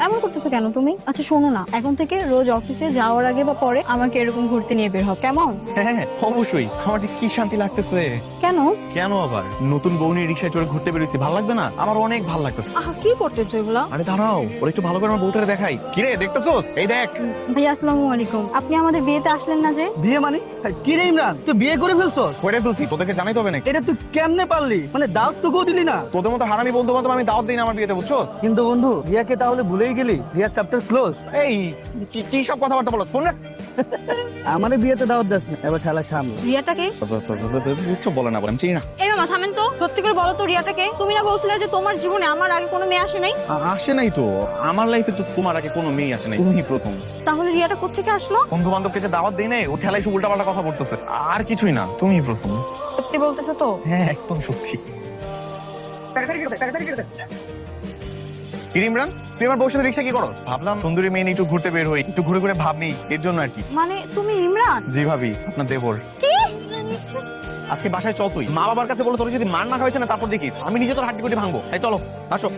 এমন করতেছো কেন তুমি? আচ্ছা শোনো না, এখন থেকে রোজ অফিসে যাওয়ার আগে বা পরে আমাকে এরকম ঘুরতে নিয়ে বের হও, কেমন? হ্যাঁ অবশ্যই, আমার যে কি শান্তি লাগতেছে। কেন? কেন আবার? নতুন বউ নিয়ে রিক্সায় চড়ে ঘুরতে বেরোইছি, ভালো লাগবে না? আমার অনেক ভালো লাগতেছে। আহা, কি করতেছো এগুলা? আরে দাঁড়াও, ওরা একটু ভালো করে আমার বউটারে দেখাই। কিরে দেখতেছোস? এই দেখ। ভাইয়া আসসালামু আলাইকুম, আপনি আমাদের বিয়েতে আসলেন না যে? বিয়ে মানে? কি রে ইমরান, তুই বিয়ে করে ফেলছস? করে ফেলছি, তোদেরকে জানাইতে হবে নাকি? এটা তুই কেমনে পারলি? মানে দাওয়াত তো কেউ দিলি না। তোদের মতো হারামি বন্ধু বান্ধব আমি দাওয়াত দিই না আমার বিয়েতে, বুঝছো? কিন্তু বন্ধু, রিয়াকে তাহলে ভুলেই গেলি? রিয়ার চ্যাপ্টার ক্লোজ। এই কি সব কথাবার্তা বলো, শোন না। আমারে বিয়েতে দাওয়াত দাস না, এবার খেলা সামনে। রিয়াটাকে? বুঝছো, বলে না বলে আমি চিনি না। এই মামা থামেন তো, সত্যি করে বলো তো রিয়াটাকে? তুমি না বলছিলে যে তোমার জীবনে আমার আগে কোনো মেয়ে আসে নাই? আসে নাই তো, আমার লাইফে তো তোমার আগে কোনো মেয়ে আসে নাই, তুমি প্রথম। তাহলে রিয়াটা কোত্থেকে আসলো? বন্ধু বান্ধবকে যে দাওয়াত দেই নাই, ও ঠেলাই সব উল্টাপাল্টা কথা বলতেছে, আর কিছুই না, তুমি প্রথম। সত্যি বলতেছো তো? হ্যাঁ একদম সত্যি। ইমরান, তুই আমার বউর সাথে রিক্সা কি করো? ভাবলাম সুন্দরী মেয়ে নিয়ে একটু ঘুরতে বের হই, একটু ঘুরে ঘুরে ভাব নেই, এর জন্য আর কি। মানে তুমি ইমরান? জি ভাবি, আপনার দেবর। কি? আজকে বাসায় চল, তুই মা বাবার কাছে বলো তোর যদি মার না খাওয়াইছে না, তারপর দেখিস আমি নিজে তোর হাড্ডি গুটি ভাঙবো। এই চলো, আসো।